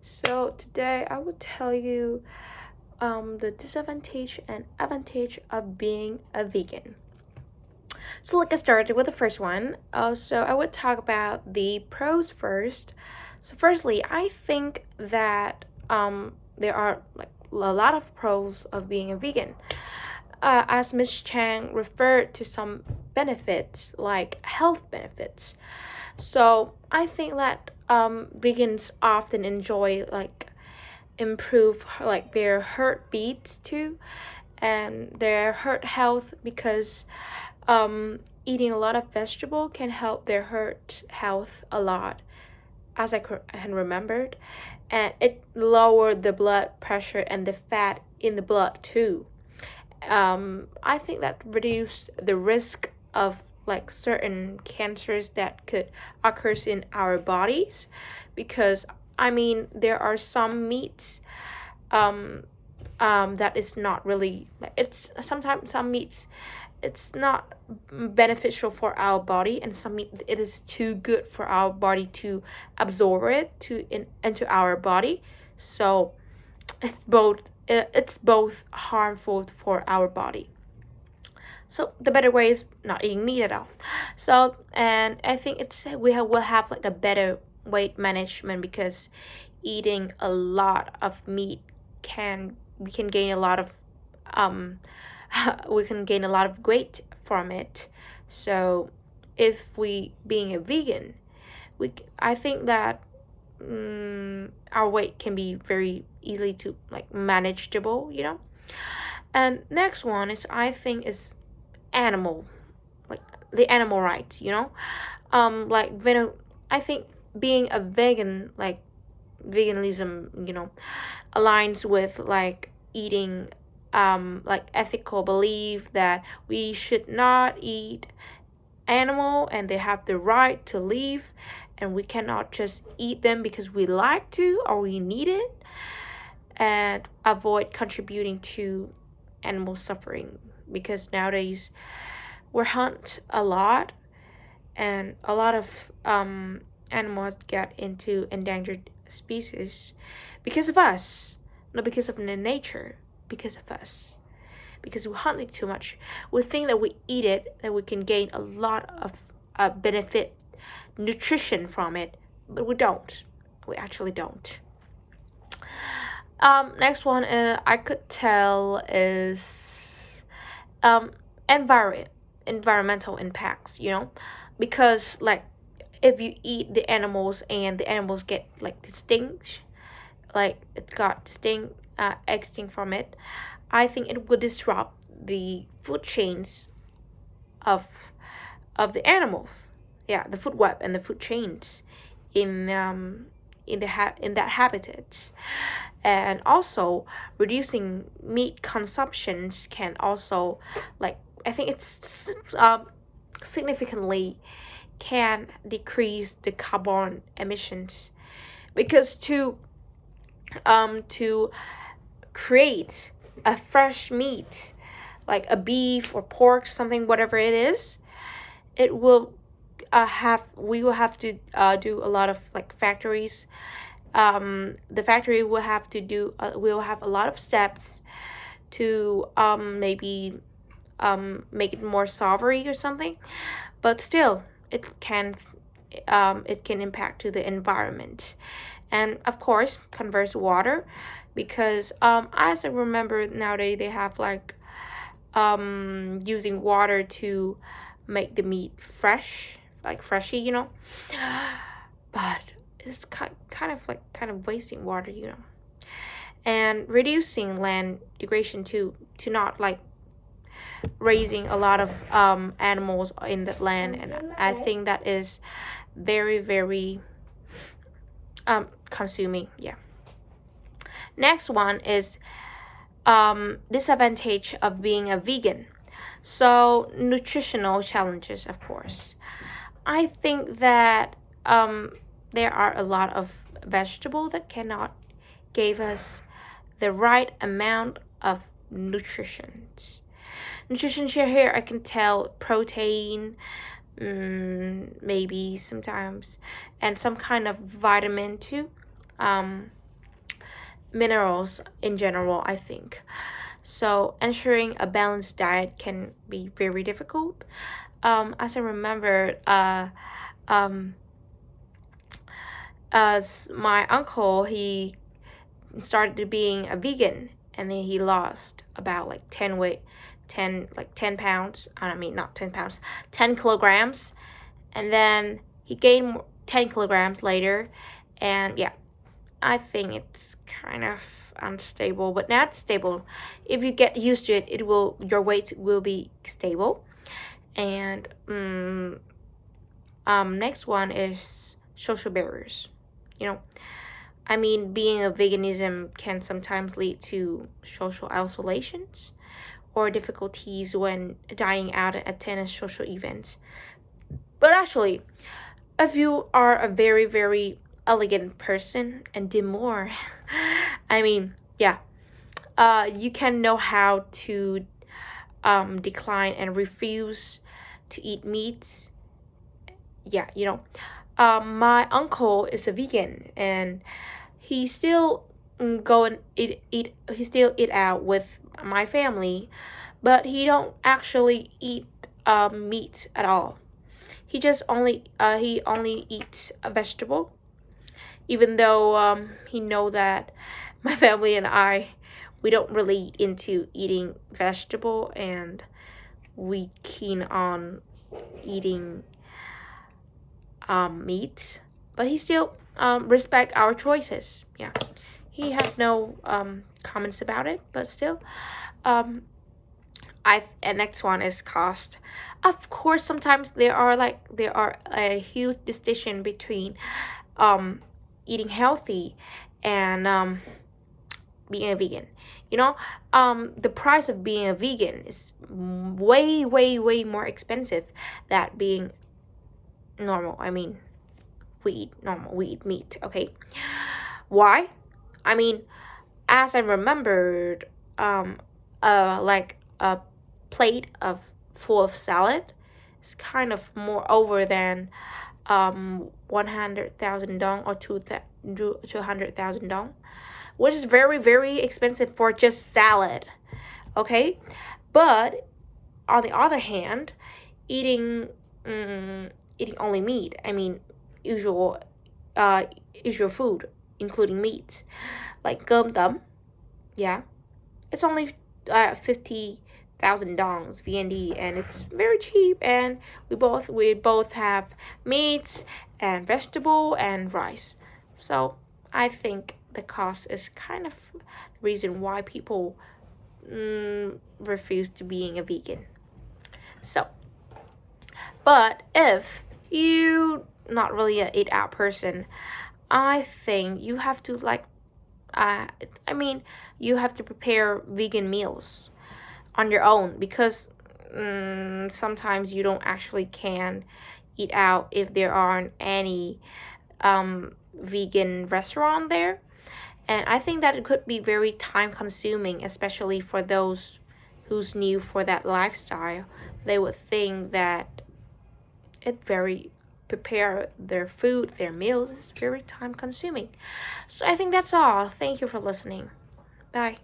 So today I will tell you the disadvantage and advantage of being a vegan. So let's get started with the first one. So I would talk about the pros first. So firstly, I think that there are like a lot of pros of being a vegan. As Ms. Chang referred to some benefits like health benefits. So I think that vegans often enjoy like improve like their heartbeats too and their heart health because eating a lot of vegetable can help their heart health a lot as I can remembered, and it lowered the blood pressure and the fat in the blood too. I think that reduce the risk of like certain cancers that could occurs in our bodies because I mean there are some meats um that is not really it's sometimes some meats it's not beneficial for our body, and some meat it is too good for our body to absorb it into our body. So it's both harmful for our body. So the better way is not eating meat at all. So and I think will have like a better weight management because eating a lot of meat can we can gain a lot of um we can gain a lot of weight from it. So if we being a vegan, I think that our weight can be very easily to like manageable. And next one is I think is animal, like the animal rights. Like I think being a vegan, like veganism, aligns with like eating like ethical belief that we should not eat animal and they have the right to live, and we cannot just eat them because we like to or we need it, and avoid contributing to animal suffering because nowadays we're hunt a lot, and a lot of animals get into endangered species because of us, not because of the nature, because of us. Because we hunt it too much, we think that we eat it, that we can gain a lot of benefit, nutrition from it, but we don't. We actually don't. Next one I could tell is um, environmental impacts. Because like if you eat the animals and the animals get like distinct, like it got distinct extinct from it, I think it would disrupt the food chains of the animals. Yeah, the food web and the food chains in in that habitats. And also reducing meat consumptions can also like I think it's significantly can decrease the carbon emissions because to create a fresh meat like a beef or pork, something whatever it is, it will have we will have to do a lot of like factories. The factory will have to do will have a lot of steps to maybe make it more savory or something, but still it can impact to the environment, and of course conserve water because as I remember nowadays they have like using water to make the meat fresh, like freshy. But it's kind of wasting water. And reducing land degradation to not like raising a lot of animals in that land, and I think that is very very consuming. Yeah. Next one is disadvantage of being a vegan. So nutritional challenges, of course. I think that there are a lot of vegetable that cannot give us the right amount of nutrition. Nutrition here I can tell protein, maybe sometimes, and some kind of vitamin too. minerals in general, I think. So ensuring a balanced diet can be very difficult. As I remember, um, as my uncle, he started being a vegan, and then he lost about like 10 pounds. I mean, not 10 pounds, 10 kilograms. And then he gained 10 kilograms later. And yeah, I think it's kind of unstable, but not stable. If you get used to it, your weight will be stable. And next one is social barriers. You know, I mean, being a veganism can sometimes lead to social isolations or difficulties when dining out at attending social events. But actually, if you are a very, very elegant person and demure, I mean, yeah, you can know how to decline and refuse to eat meats. Yeah, my uncle is a vegan, and he still go and he still eat out with my family, but he don't actually eat meat at all. He only eats a vegetable, even though he know that my family and I, we don't really into eating vegetable, and we keen on eating meat, but he still respect our choices. Yeah, he have no comments about it, but still, um, and next one is cost. Of course, sometimes there are a huge distinction between um, eating healthy and being a vegan. The price of being a vegan is way, way, way more expensive than being normal. I mean, we eat normal, we eat meat, okay? Why? I mean, as I remembered, like a plate of full of salad is kind of more over than 100,000 dong or 200,000 dong, which is very, very expensive for just salad, okay? But on the other hand, eating eating only meat, I mean, usual usual food including meat like cơm tấm, yeah, it's only 50,000 dongs VND, and it's very cheap, and we both have meats and vegetable and rice. So I think the cost is kind of the reason why people refuse to being a vegan. So, but if you not really a eat out person, I think you have to uh, I mean, you have to prepare vegan meals on your own, because sometimes you don't actually can eat out if there aren't any vegan restaurant there. And I think that it could be very time consuming, especially for those who's new for that lifestyle. They would think that it very prepare their food, their meals is very time consuming. So I think that's all. Thank you for listening. Bye.